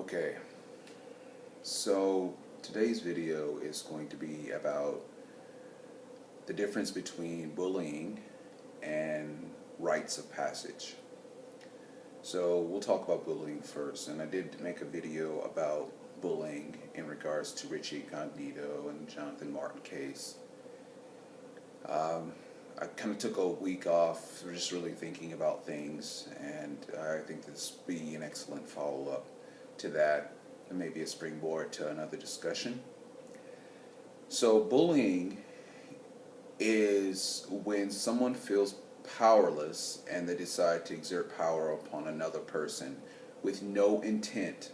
Okay, so today's video is going to be about the difference between bullying and rites of passage. So we'll talk about bullying first, and I did make a video about bullying in regards to Richie Incognito and Jonathan Martin case. I kind of took a week off, just really thinking about things, and I think this would be an excellent follow-up to that, and maybe a springboard to another discussion. So bullying is when someone feels powerless and they decide to exert power upon another person with no intent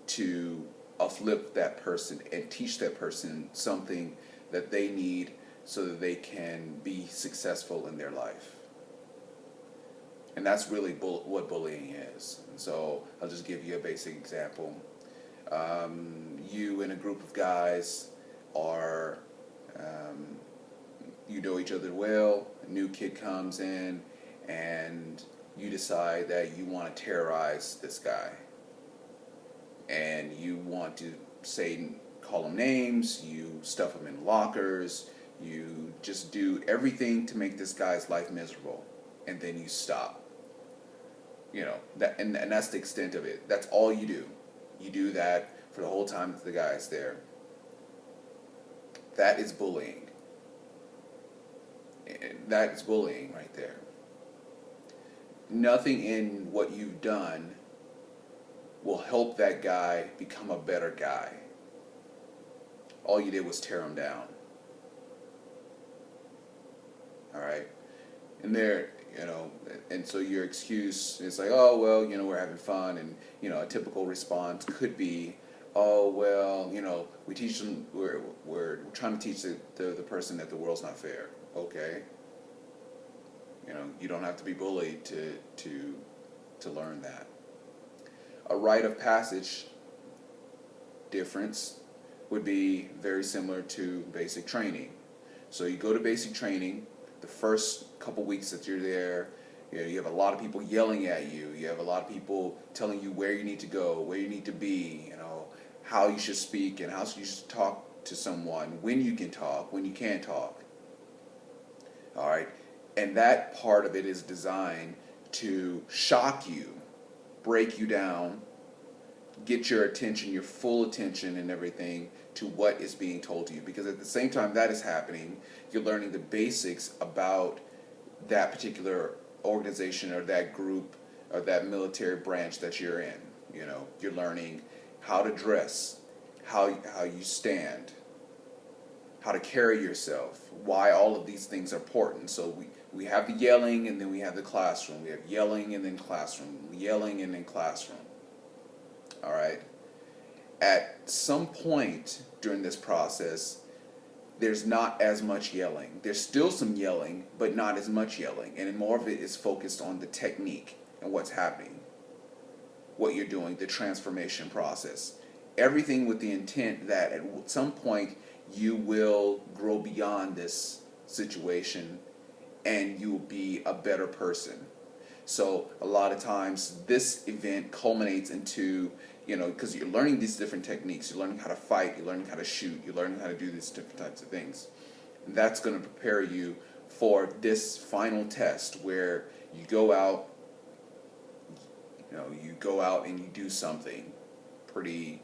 to uplift that person and teach that person something that they need so that they can be successful in their life. And that's really what bullying is. And so I'll just give you a basic example. You and a group of guys are, you know each other well, a new kid comes in, and you decide that you want to terrorize this guy. And you want to call him names, you stuff him in lockers, you just do everything to make this guy's life miserable, and then you stop. You know, and that's the extent of it. That's all you do. You do that for the whole time that the guy's there. That is bullying. That is bullying right there. Nothing in what you've done will help that guy become a better guy. All you did was tear him down. Alright? And and so your excuse is like, oh, well, we're having fun, and, a typical response could be, oh, well, we teach them, we're trying to teach the person that the world's not fair. Okay? You don't have to be bullied to learn that. A rite of passage difference would be very similar to basic training. So you go to basic training, the first couple weeks that you're there, you have a lot of people yelling at you. You have a lot of people telling you where you need to go, where you need to be, how you should speak and how you should talk to someone, when you can talk, when you can't talk. All right? And that part of it is designed to shock you, break you down, get your attention, your full attention and everything to what is being told to you. Because at the same time that is happening, you're learning the basics about that particular organization or that group or that military branch that you're in. You're learning how to dress, how you stand, how to carry yourself, why all of these things are important. So we have the yelling, and then we have the classroom. We have yelling and then classroom, yelling and then classroom. All right? At some point during this process, there's not as much yelling. There's still some yelling, but not as much yelling. And more of it is focused on the technique and what's happening, what you're doing, the transformation process. Everything with the intent that at some point you will grow beyond this situation and you'll be a better person. So a lot of times this event culminates into, because you're learning these different techniques. You're learning how to fight, you're learning how to shoot, you're learning how to do these different types of things. And that's going to prepare you for this final test where you go out, and you do something pretty,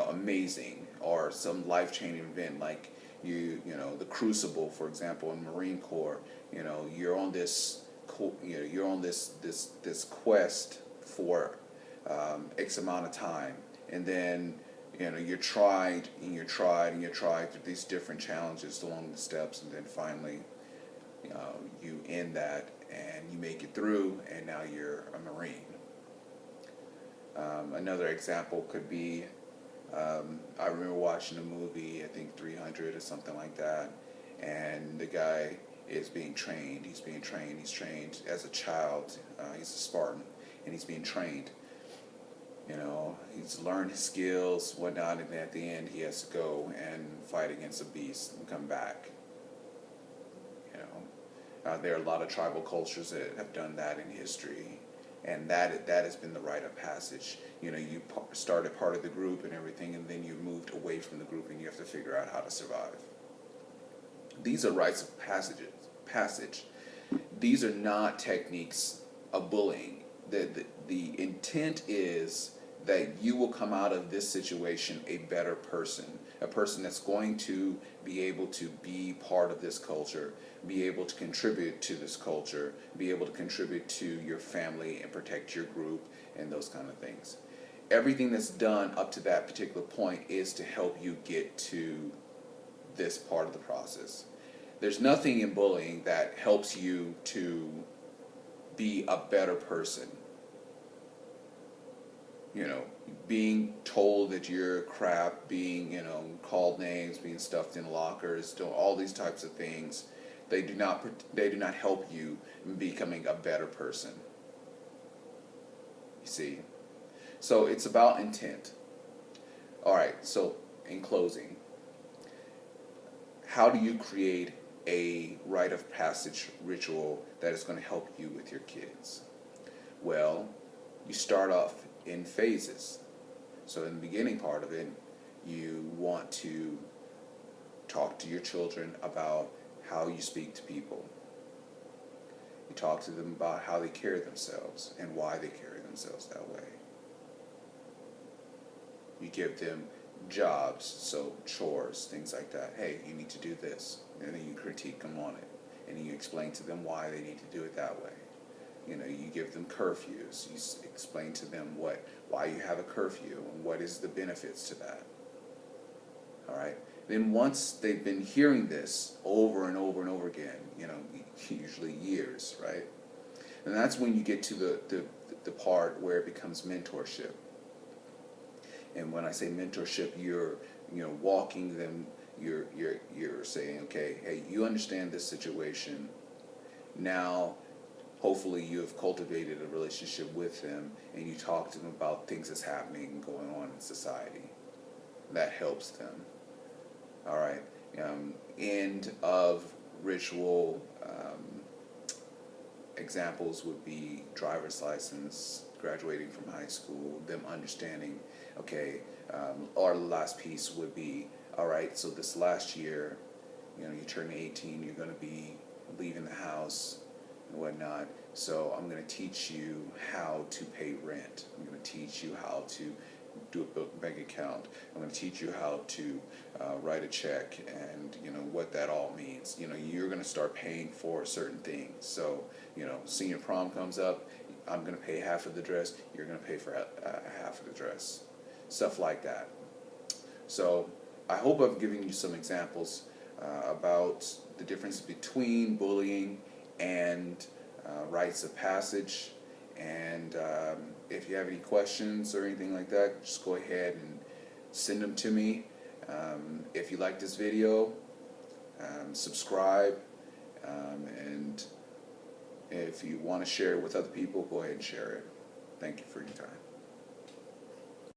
amazing, or some life-changing event like the Crucible, for example, in Marine Corps. You're on this this quest for X amount of time, and then you're tried through these different challenges along the steps, and then finally you end that and you make it through, and now you're a Marine. Another example could be, I remember watching a movie, I think 300 or something like that, and the guy is being trained. He's trained as a child. He's a Spartan, and he's being trained. He's learned his skills, whatnot, and at the end he has to go and fight against a beast and come back. There are a lot of tribal cultures that have done that in history, and that has been the rite of passage. You know, you started part of the group and everything, and then you moved away from the group, and you have to figure out how to survive. These are rites of passage. These are not techniques of bullying. The intent is that you will come out of this situation a better person, a person that's going to be able to be part of this culture, be able to contribute to this culture, be able to contribute to your family and protect your group and those kind of things. Everything that's done up to that particular point is to help you get to this part of the process. There's nothing in bullying that helps you to be a better person. You know, being told that you're crap, being, you know, called names, being stuffed in lockers, doing all these types of things, they do not help you in becoming a better person. You see? So it's about intent. All right, so in closing, how do you create a rite of passage ritual that is going to help you with your kids? Well, you start off in phases. So in the beginning part of it, you want to talk to your children about how you speak to people. You talk to them about how they carry themselves and why they carry themselves that way. You give them jobs, so chores, things like that. Hey, you need to do this. And then you critique them on it. And you explain to them why they need to do it that way. You know, you give them curfews. You explain to them why you have a curfew and what is the benefits to that. All right. Then once they've been hearing this over and over and over again, you know, usually years, right? And that's when you get to the part where it becomes mentorship. And when I say mentorship, you're walking them. You're saying, okay, hey, you understand this situation. Now, hopefully you have cultivated a relationship with them, and you talk to them about things that's happening and going on in society. That helps them. All right. End of ritual examples would be driver's license, graduating from high school, them understanding, okay, our last piece would be, all right, so this last year, you know, you turn 18, you're going to be leaving the house and whatnot, so I'm going to teach you how to pay rent. I'm going to teach you how to do a bank account. I'm going to teach you how to write a check and, you know, what that all means. You know, you're going to start paying for certain things. So, you know, senior prom comes up, I'm going to pay half of the dress, you're going to pay for half of the dress. Stuff like that. So I hope I've given you some examples about the difference between bullying and rites of passage. And if you have any questions or anything like that, just go ahead and send them to me. If you like this video, subscribe, and if you want to share it with other people, go ahead and share it. Thank you for your time.